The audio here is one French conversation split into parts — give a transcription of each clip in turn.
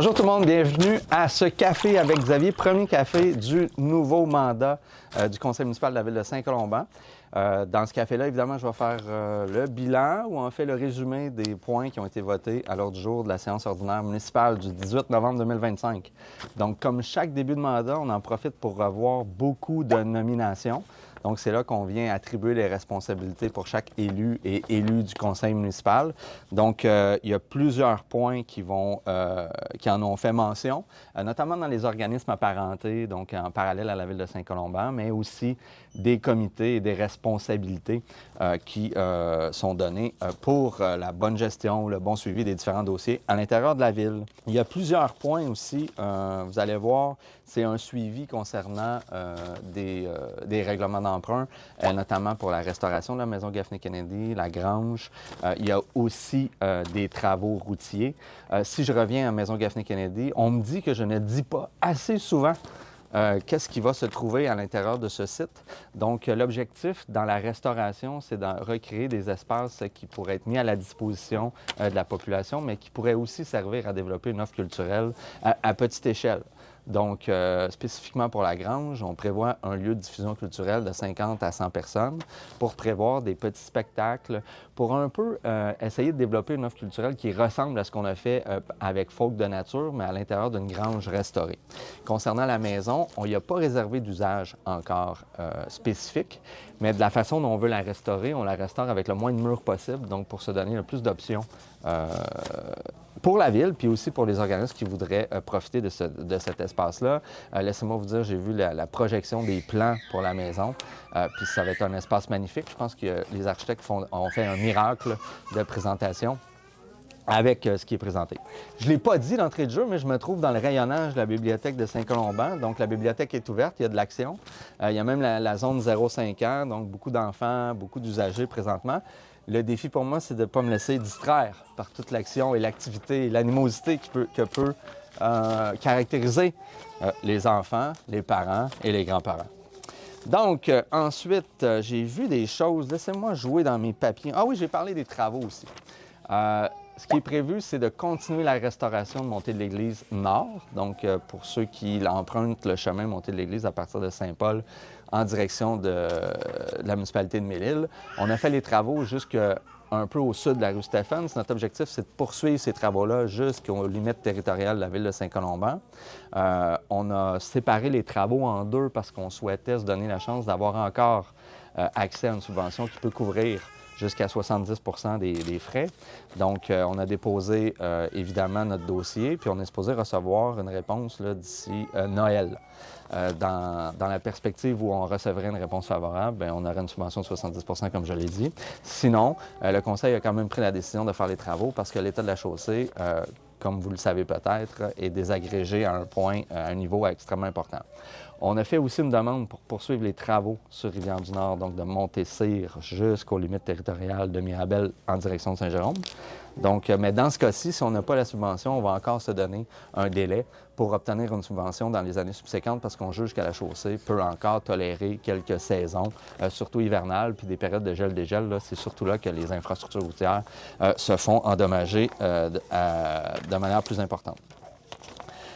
Bonjour tout le monde, bienvenue à ce café avec Xavier, premier café du nouveau mandat du conseil municipal de la ville de Saint-Colomban. Dans ce café-là, évidemment, je vais faire le bilan ou en fait le résumé des points qui ont été votés à l'ordre du jour de la séance ordinaire municipale du 18 novembre 2025. Donc, comme chaque début de mandat, on en profite pour revoir beaucoup de nominations. Donc, c'est là qu'on vient attribuer les responsabilités pour chaque élu et élu du conseil municipal. Donc, il y a plusieurs points qui en ont fait mention, notamment dans les organismes apparentés, donc en parallèle à la ville de Saint-Colomban, mais aussi des comités et des responsabilités qui sont données pour la bonne gestion ou le bon suivi des différents dossiers à l'intérieur de la ville. Il y a plusieurs points aussi, vous allez voir, c'est un suivi concernant des règlements d'emprunt, notamment pour la restauration de la maison Gaffney Kennedy, la grange. Il y a aussi des travaux routiers. Si je reviens à la maison Gaffney Kennedy, on me dit que je ne dis pas assez souvent qu'est-ce qui va se trouver à l'intérieur de ce site. Donc, l'objectif dans la restauration, c'est de recréer des espaces qui pourraient être mis à la disposition de la population, mais qui pourraient aussi servir à développer une offre culturelle à petite échelle. Donc, spécifiquement pour la grange, on prévoit un lieu de diffusion culturelle de 50 à 100 personnes pour prévoir des petits spectacles, pour un peu essayer de développer une offre culturelle qui ressemble à ce qu'on a fait avec Folk de nature, mais à l'intérieur d'une grange restaurée. Concernant la maison, on n'y a pas réservé d'usage encore spécifique, mais de la façon dont on veut la restaurer, on la restaure avec le moins de murs possible, donc pour se donner le plus d'options pour la ville, puis aussi pour les organismes qui voudraient profiter de cet espace-là. Laissez-moi vous dire, j'ai vu la projection des plans pour la maison, puis ça va être un espace magnifique. Je pense que les architectes ont fait un miracle de présentation avec ce qui est présenté. Je ne l'ai pas dit d'entrée de jeu, mais je me trouve dans le rayonnage de la bibliothèque de Saint-Colomban. Donc, la bibliothèque est ouverte, il y a de l'action. Il y a même la zone 0-5 ans, donc beaucoup d'enfants, beaucoup d'usagers présentement. Le défi pour moi, c'est de ne pas me laisser distraire par toute l'action et l'activité et l'animosité que peut caractériser les enfants, les parents et les grands-parents. Donc, ensuite, j'ai vu des choses. Laissez-moi jouer dans mes papiers. Ah oui, j'ai parlé des travaux aussi. Ce qui est prévu, c'est de continuer la restauration de Montée de l'Église Nord. Donc, pour ceux qui empruntent le chemin Montée de l'Église à partir de Saint-Paul en direction de la municipalité de Mille-Îles, on a fait les travaux jusqu'un peu au sud de la rue Stephens. Notre objectif, c'est de poursuivre ces travaux-là jusqu'aux limites territoriales de la ville de Saint-Colomban. On a séparé les travaux en deux parce qu'on souhaitait se donner la chance d'avoir encore accès à une subvention qui peut couvrir jusqu'à 70 des frais. Donc, on a déposé évidemment notre dossier, puis on est supposé recevoir une réponse d'ici Noël. Dans la perspective où on recevrait une réponse favorable, bien, on aurait une subvention de 70 comme je l'ai dit. Sinon, le conseil a quand même pris la décision de faire les travaux parce que l'état de la chaussée, comme vous le savez peut-être, est désagrégé à un niveau extrêmement important. On a fait aussi une demande pour poursuivre les travaux sur Rivière-du-Nord, donc de Monté-Cyr jusqu'aux limites territoriales de Mirabel en direction de Saint-Jérôme. Donc, mais dans ce cas-ci, si on n'a pas la subvention, on va encore se donner un délai pour obtenir une subvention dans les années subséquentes parce qu'on juge que la chaussée peut encore tolérer quelques saisons, surtout hivernales, puis des périodes de gel-dégel. C'est surtout là que les infrastructures routières se font endommager de manière plus importante.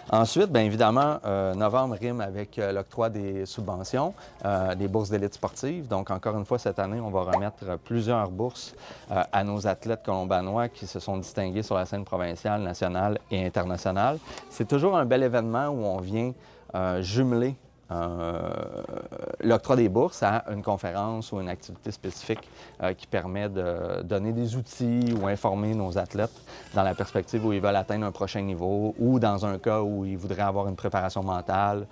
Ensuite, bien évidemment, novembre rime avec l'octroi des subventions, des bourses d'élite sportive. Donc, encore une fois, cette année, on va remettre plusieurs bourses à nos athlètes colombanois qui se sont distingués sur la scène provinciale, nationale et internationale. C'est toujours un bel événement où on vient jumeler l'octroi des bourses à une conférence ou une activité spécifique qui permet de donner des outils ou informer nos athlètes dans la perspective où ils veulent atteindre un prochain niveau ou dans un cas où ils voudraient avoir une préparation mentale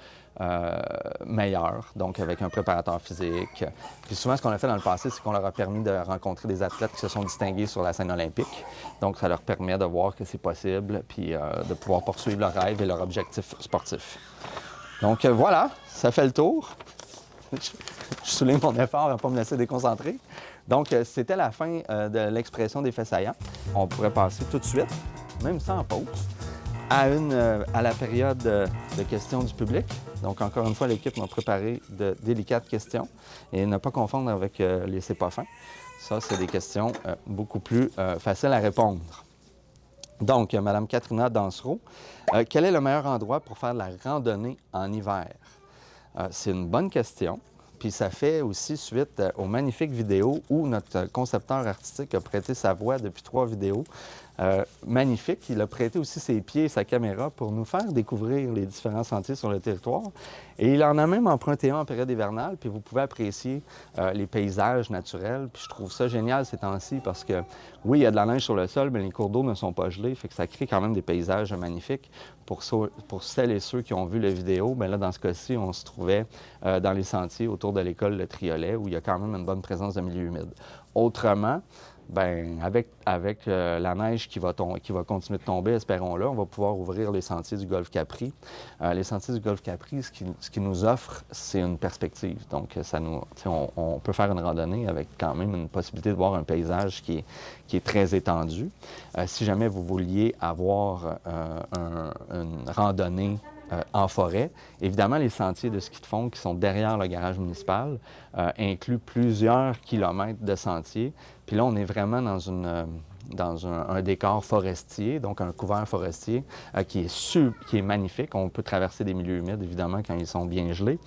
meilleure, donc avec un préparateur physique. Puis souvent, ce qu'on a fait dans le passé, c'est qu'on leur a permis de rencontrer des athlètes qui se sont distingués sur la scène olympique. Donc, ça leur permet de voir que c'est possible puis de pouvoir poursuivre leurs rêves et leurs objectifs sportifs. Donc voilà, ça fait le tour. Je souligne mon effort à ne pas me laisser déconcentrer. Donc, c'était la fin de l'expression des faits saillants. On pourrait passer tout de suite, même sans pause, à la période de questions du public. Donc, encore une fois, l'équipe m'a préparé de délicates questions et ne pas confondre avec les C'est pas fin. Ça, c'est des questions beaucoup plus faciles à répondre. Donc, Mme Katrina Dansereau, quel est le meilleur endroit pour faire de la randonnée en hiver? C'est une bonne question. Puis ça fait aussi suite aux magnifiques vidéos où notre concepteur artistique a prêté sa voix depuis 3 vidéos. Magnifique. Il a prêté aussi ses pieds et sa caméra pour nous faire découvrir les différents sentiers sur le territoire. Et il en a même emprunté un en période hivernale, puis vous pouvez apprécier les paysages naturels. Puis je trouve ça génial ces temps-ci parce que, oui, il y a de la neige sur le sol, mais les cours d'eau ne sont pas gelés, fait que ça crée quand même des paysages magnifiques. Pour celles et ceux qui ont vu la vidéo, bien là, dans ce cas-ci, on se trouvait dans les sentiers autour de l'école Le Triolet, où il y a quand même une bonne présence de milieu humide. Autrement, bien, avec la neige qui va continuer de tomber, espérons-le, on va pouvoir ouvrir les sentiers du Golfe Capri. Les sentiers du Golfe Capri, ce qui nous offre, c'est une perspective. Donc, on peut faire une randonnée avec quand même une possibilité de voir un paysage qui est très étendu. Si jamais vous vouliez avoir une randonnée en forêt. Évidemment, les sentiers de ski de fond qui sont derrière le garage municipal incluent plusieurs kilomètres de sentiers. Puis là, on est vraiment dans un décor forestier, donc un couvert forestier qui est magnifique. On peut traverser des milieux humides, évidemment, quand ils sont bien gelés.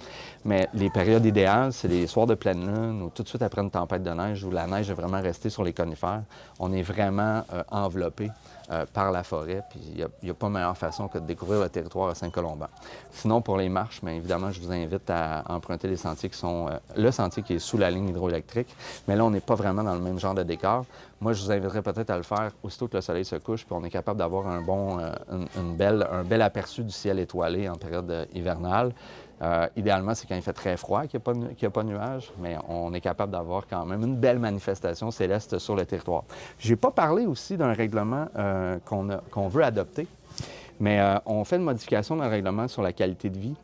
Mais les périodes idéales, c'est les soirs de pleine lune ou tout de suite après une tempête de neige où la neige est vraiment restée sur les conifères. On est vraiment enveloppé par la forêt, puis il n'y a pas meilleure façon que de découvrir le territoire à Saint-Colomban. Sinon, pour les marches, bien évidemment, je vous invite à emprunter les sentiers qui sont le sentier qui est sous la ligne hydroélectrique, mais là, on n'est pas vraiment dans le même genre de décor. Moi, je vous inviterais peut-être à le faire aussitôt que le soleil se couche, puis on est capable d'avoir un bel aperçu du ciel étoilé en période hivernale. Idéalement, c'est quand il fait très froid qu'il n'y a pas de nuages, mais on est capable d'avoir quand même une belle manifestation céleste sur le territoire. Je n'ai pas parlé aussi d'un règlement qu'on veut adopter, mais on fait une modification dans le règlement sur la qualité de vie.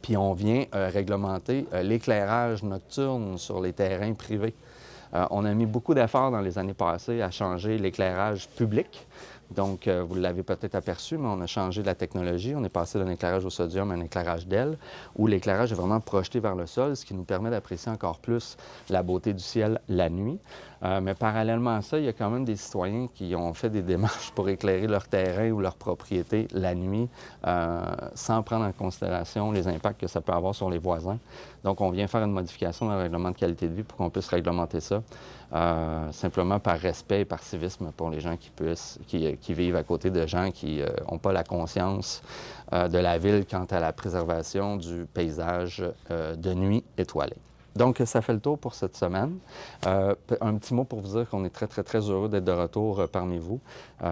Puis on vient réglementer l'éclairage nocturne sur les terrains privés. On a mis beaucoup d'efforts dans les années passées à changer l'éclairage public. Donc, vous l'avez peut-être aperçu, mais on a changé de la technologie. On est passé d'un éclairage au sodium à un éclairage d'aile, où l'éclairage est vraiment projeté vers le sol, ce qui nous permet d'apprécier encore plus la beauté du ciel la nuit. Mais parallèlement à ça, il y a quand même des citoyens qui ont fait des démarches pour éclairer leur terrain ou leur propriété la nuit, sans prendre en considération les impacts que ça peut avoir sur les voisins. Donc, on vient faire une modification dans le règlement de qualité de vie pour qu'on puisse réglementer ça, simplement par respect et par civisme pour les gens qui vivent à côté de gens qui n'ont pas la conscience de la ville quant à la préservation du paysage de nuit étoilé. Donc, ça fait le tour pour cette semaine. Un petit mot pour vous dire qu'on est très, très, très heureux d'être de retour parmi vous.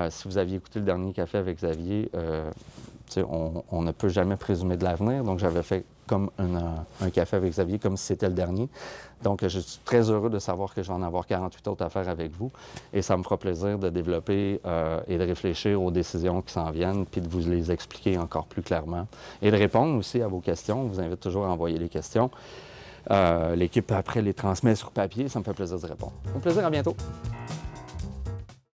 Si vous aviez écouté le dernier café avec Xavier, on ne peut jamais présumer de l'avenir. Donc, j'avais fait comme un café avec Xavier, comme si c'était le dernier. Donc, je suis très heureux de savoir que je vais en avoir 48 autres à faire avec vous. Et ça me fera plaisir de développer et de réfléchir aux décisions qui s'en viennent, puis de vous les expliquer encore plus clairement. Et de répondre aussi à vos questions. Je vous invite toujours à envoyer les questions. L'équipe, après, les transmet sur papier. Ça me fait plaisir de répondre. Au plaisir, à bientôt.